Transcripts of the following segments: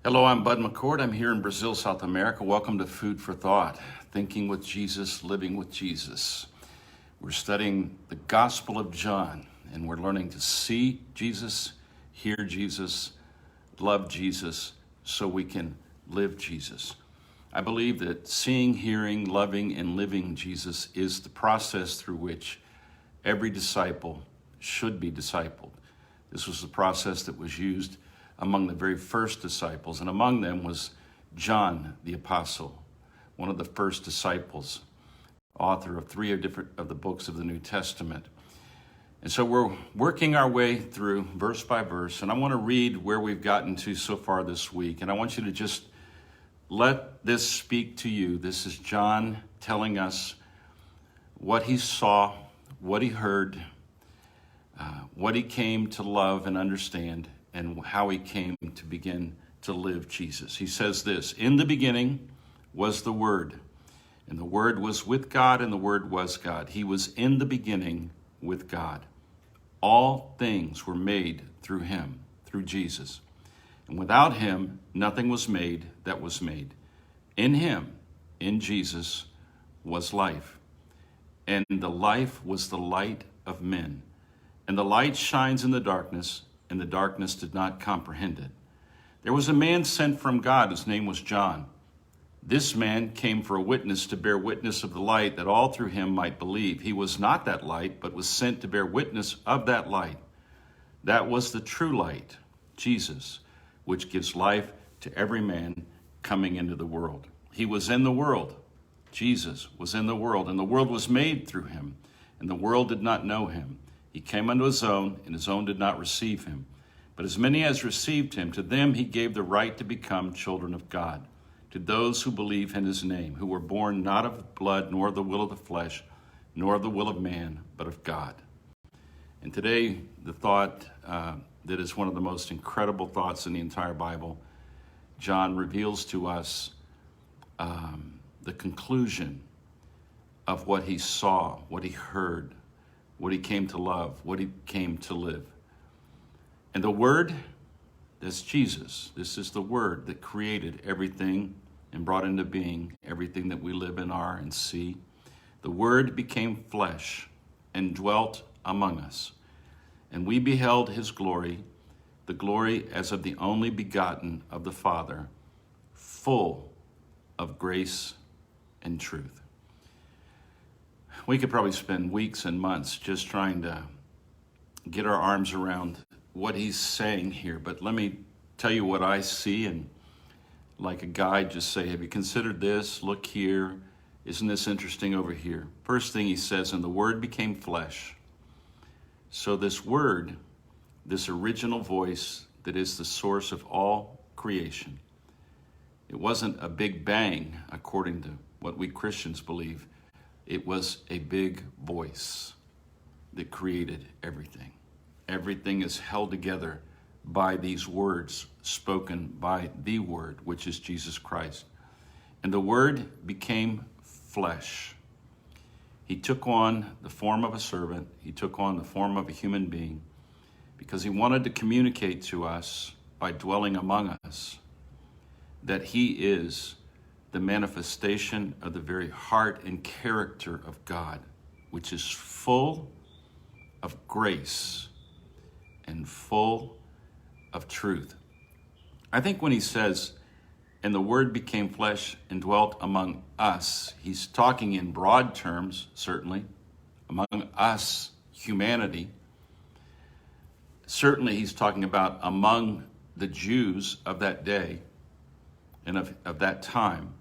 Hello, I'm Bud McCord. I'm here in Brazil, South America. Welcome to Food for Thought, Thinking with Jesus, Living with Jesus. We're studying the Gospel of John, and we're learning to see Jesus, hear Jesus, love Jesus, so we can live Jesus. I believe that seeing, hearing, loving, and living Jesus is the process through which every disciple should be discipled. This was the process that was used among the very first disciples, and among them was John the Apostle, one of the first disciples, author of three of the books of the New Testament. And so we're working our way through verse by verse, and I want to read where we've gotten to so far this week, and I want you to just let this speak to you. This is John telling us what he saw, what he heard, what he came to love and understand, and how he came to begin to live Jesus. He says this: in the beginning was the Word, and the Word was with God, and the Word was God. He was in the beginning with God. All things were made through him, through Jesus. And without him, nothing was made that was made. In him, in Jesus, was life. And the life was the light of men. And the light shines in the darkness, and the darkness did not comprehend it. There was a man sent from God whose name was John. This man came for a witness, to bear witness of the light, that all through him might believe. He was not that light, but was sent to bear witness of that light. That was the true light, Jesus, which gives life to every man coming into the world. He was in the world. Jesus was in the world, and the world was made through him, and the world did not know him. He came unto his own, and his own did not receive him. But as many as received him, to them he gave the right to become children of God, to those who believe in his name, who were born not of blood, nor of the will of the flesh, nor of the will of man, but of God. And today, the thought that is one of the most incredible thoughts in the entire Bible, John reveals to us the conclusion of what he saw, what he heard, what he came to love, what he came to live. And the Word, that's Jesus. This is the Word that created everything and brought into being everything that we live and are and see. The Word became flesh and dwelt among us. And we beheld his glory, the glory as of the only begotten of the Father, full of grace and truth. We could probably spend weeks and months just trying to get our arms around what he's saying here. But let me tell you what I see, and like a guide, just say, have you considered this? Look here. Isn't this interesting over here? First thing he says, and the Word became flesh. So this Word, this original voice that is the source of all creation, it wasn't a big bang according to what we Christians believe. It was a big voice that created everything. Everything is held together by these words spoken by the Word, which is Jesus Christ. And the Word became flesh. He took on the form of a servant. He took on the form of a human being because he wanted to communicate to us by dwelling among us that he is the manifestation of the very heart and character of God, which is full of grace and full of truth. I think when he says, and the Word became flesh and dwelt among us, he's talking in broad terms, certainly, among us, humanity. Certainly he's talking about among the Jews of that day and of that time.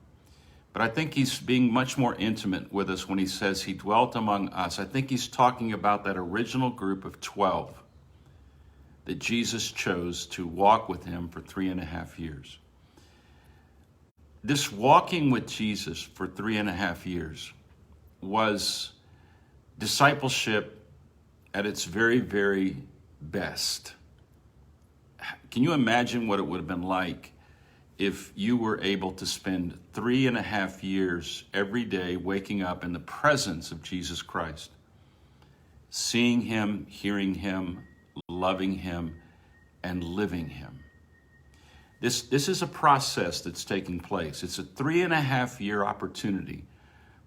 But I think he's being much more intimate with us when he says he dwelt among us. I think he's talking about that original group of 12 that Jesus chose to walk with him for 3.5 years. This walking with Jesus for 3.5 years was discipleship at its very, very best. Can you imagine what it would have been like if you were able to spend 3.5 years every day waking up in the presence of Jesus Christ, seeing him, hearing him, loving him, and living him? This is a process that's taking place. It's a 3.5-year opportunity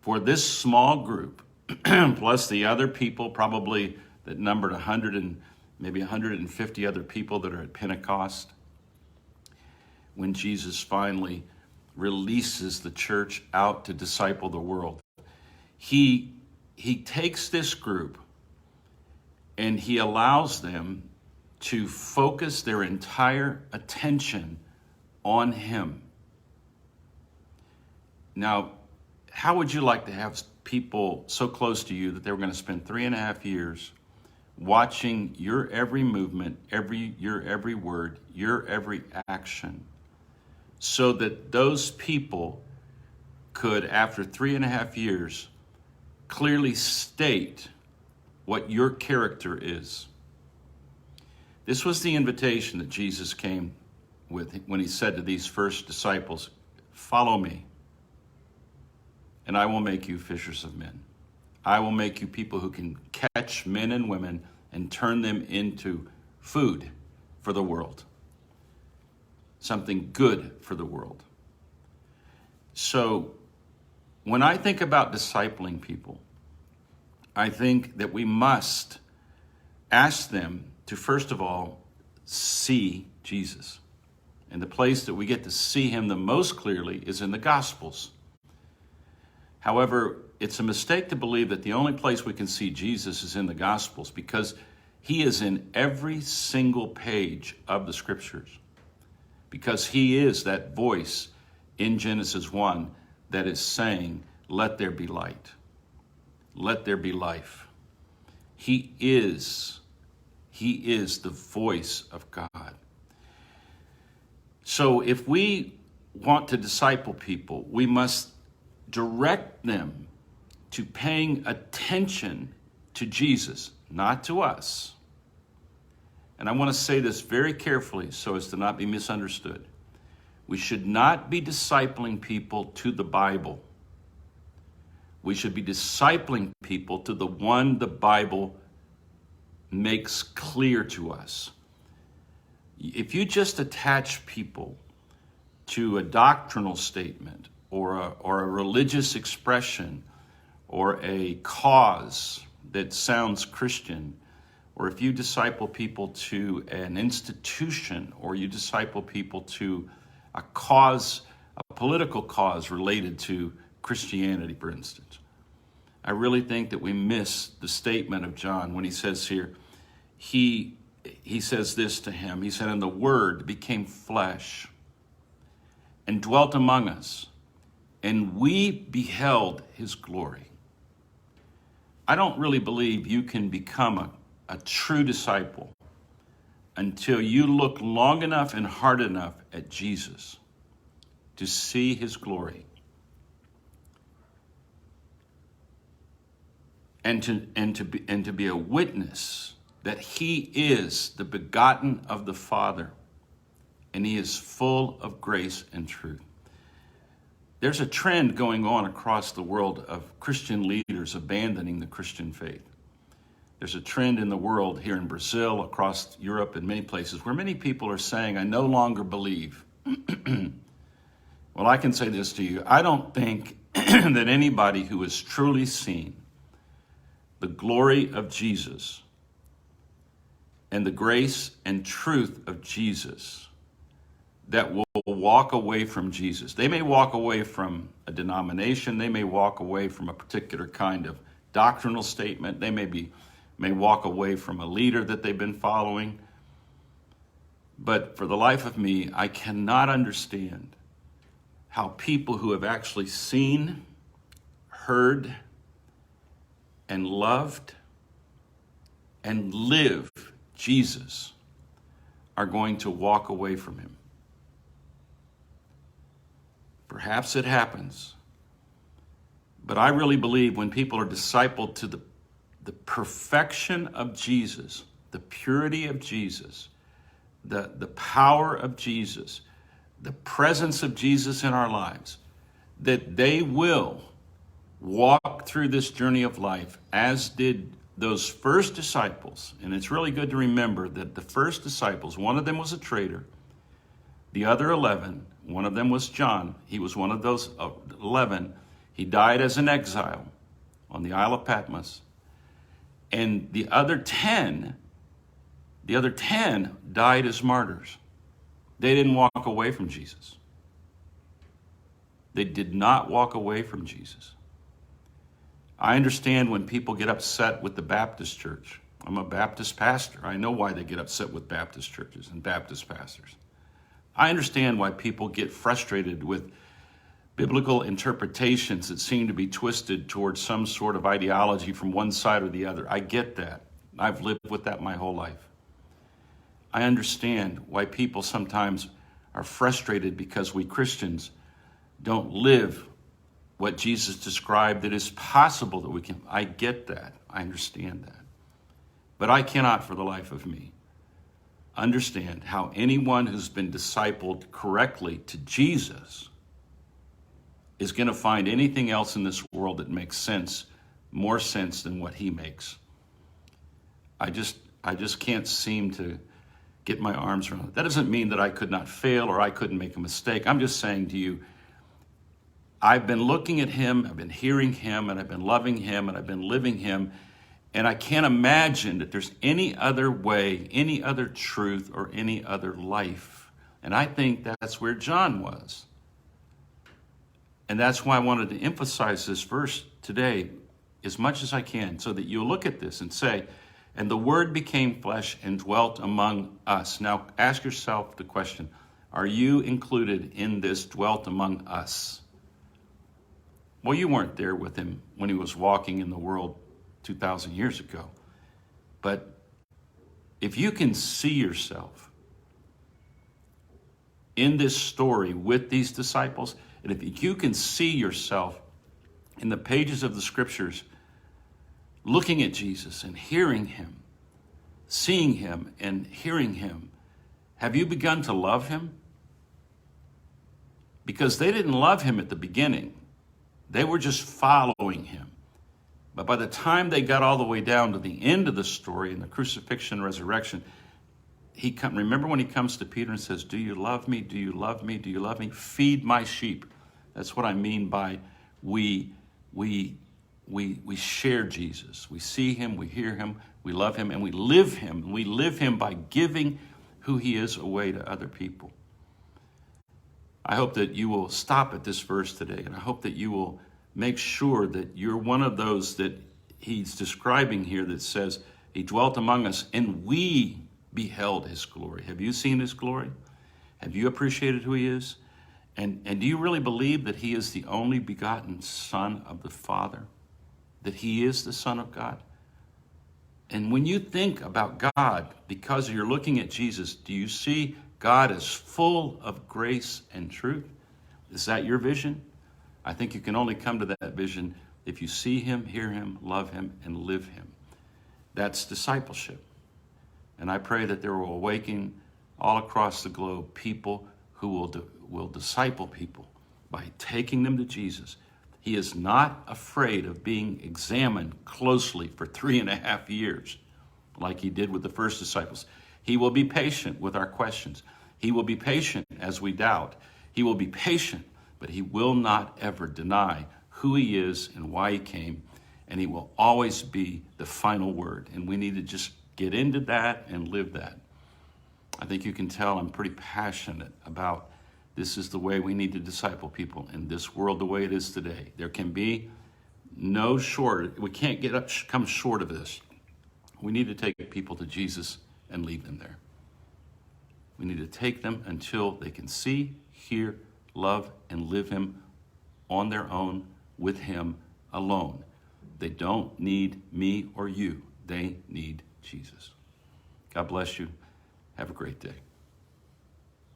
for this small group, plus the other people probably that numbered 100 and maybe 150 other people that are at Pentecost, when Jesus finally releases the church out to disciple the world. He takes this group and he allows them to focus their entire attention on him. Now, how would you like to have people so close to you that they were going to spend 3.5 years watching your every movement, your every word, your every action, so that those people could, after 3.5 years, clearly state what your character is? This was the invitation that Jesus came with when he said to these first disciples, "Follow me, and I will make you fishers of men. I will make you people who can catch men and women and turn them into food for the world, something good for the world." So when I think about discipling people, I think that we must ask them to, first of all, see Jesus. And the place that we get to see him the most clearly is in the Gospels. However, it's a mistake to believe that the only place we can see Jesus is in the Gospels, because he is in every single page of the Scriptures. Because he is that voice in Genesis 1 that is saying, "Let there be light. Let there be life." He is the voice of God. So if we want to disciple people, we must direct them to paying attention to Jesus, not to us. And I want to say this very carefully so as to not be misunderstood. We should not be discipling people to the Bible. We should be discipling people to the one the Bible makes clear to us. If you just attach people to a doctrinal statement or a religious expression or a cause that sounds Christian, or if you disciple people to an institution, or you disciple people to a cause, a political cause related to Christianity, for instance, I really think that we miss the statement of John when he says here, he says this to him. He said, "And the Word became flesh and dwelt among us, and we beheld his glory." I don't really believe you can become a true disciple until you look long enough and hard enough at Jesus to see his glory. And to be a witness that he is the begotten of the Father, and he is full of grace and truth. There's a trend going on across the world of Christian leaders abandoning the Christian faith. There's a trend in the world here in Brazil, across Europe, and many places where many people are saying, "I no longer believe." Well, I can say this to you. I don't think that anybody who has truly seen the glory of Jesus and the grace and truth of Jesus that will walk away from Jesus. They may walk away from a denomination. They may walk away from a particular kind of doctrinal statement. They may walk away from a leader that they've been following. But for the life of me, I cannot understand how people who have actually seen, heard, and loved and live Jesus are going to walk away from him. Perhaps it happens, but I really believe when people are discipled to the perfection of Jesus, the purity of Jesus, the power of Jesus, the presence of Jesus in our lives, that they will walk through this journey of life as did those first disciples. And it's really good to remember that the first disciples, one of them was a traitor, The other 11, one of them was John. He was one of those 11. He died as an exile on the Isle of Patmos. And the other 10 died as martyrs. They didn't walk away from Jesus. They did not walk away from Jesus. I understand when people get upset with the Baptist church. I'm a Baptist pastor. I know why they get upset with Baptist churches and Baptist pastors. I understand why people get frustrated with biblical interpretations that seem to be twisted towards some sort of ideology from one side or the other. I get that. I've lived with that my whole life. I understand why people sometimes are frustrated because we Christians don't live what Jesus described that is possible that we can. I get that. I understand that. But I cannot for the life of me understand how anyone who's been discipled correctly to Jesus is going to find anything else in this world that makes sense, more sense than what he makes. I just can't seem to get my arms around it. That doesn't mean that I could not fail or I couldn't make a mistake. I'm just saying to you, I've been looking at him, I've been hearing him, and I've been loving him, and I've been living him, and I can't imagine that there's any other way, any other truth, or any other life. And I think that's where John was. And that's why I wanted to emphasize this verse today as much as I can, so that you'll look at this and say, and the Word became flesh and dwelt among us. Now ask yourself the question, are you included in this dwelt among us? Well, you weren't there with him when he was walking in the world 2,000 years ago. But if you can see yourself in this story with these disciples, and if you can see yourself in the pages of the scriptures, looking at Jesus and hearing him, seeing him and hearing him, have you begun to love him? Because they didn't love him at the beginning. They were just following him. But by the time they got all the way down to the end of the story in the crucifixion and resurrection, remember when he comes to Peter and says, do you love me? Do you love me? Do you love me? Feed my sheep. That's what I mean by we share Jesus. We see him, we hear him, we love him, and we live him. We live him by giving who he is away to other people. I hope that you will stop at this verse today, and I hope that you will make sure that you're one of those that he's describing here that says, he dwelt among us, and we beheld his glory. Have you seen his glory? Have you appreciated who he is? And do you really believe that he is the only begotten Son of the Father? That he is the Son of God? And when you think about God, because you're looking at Jesus, do you see God as full of grace and truth? Is that your vision? I think you can only come to that vision if you see him, hear him, love him, and live him. That's discipleship. And I pray that there will awaken all across the globe people who will disciple people by taking them to Jesus. He is not afraid of being examined closely for 3.5 years, like he did with the first disciples. He will be patient with our questions. He will be patient as we doubt. He will be patient, but he will not ever deny who he is and why he came, and he will always be the final word. And we need to just get into that and live that. I think you can tell I'm pretty passionate about this is the way we need to disciple people in this world the way it is today. There can be no short, we can't come short of this. We need to take people to Jesus and leave them there. We need to take them until they can see, hear, love, and live him on their own with him alone. They don't need me or you. They need Jesus. God bless you. Have a great day.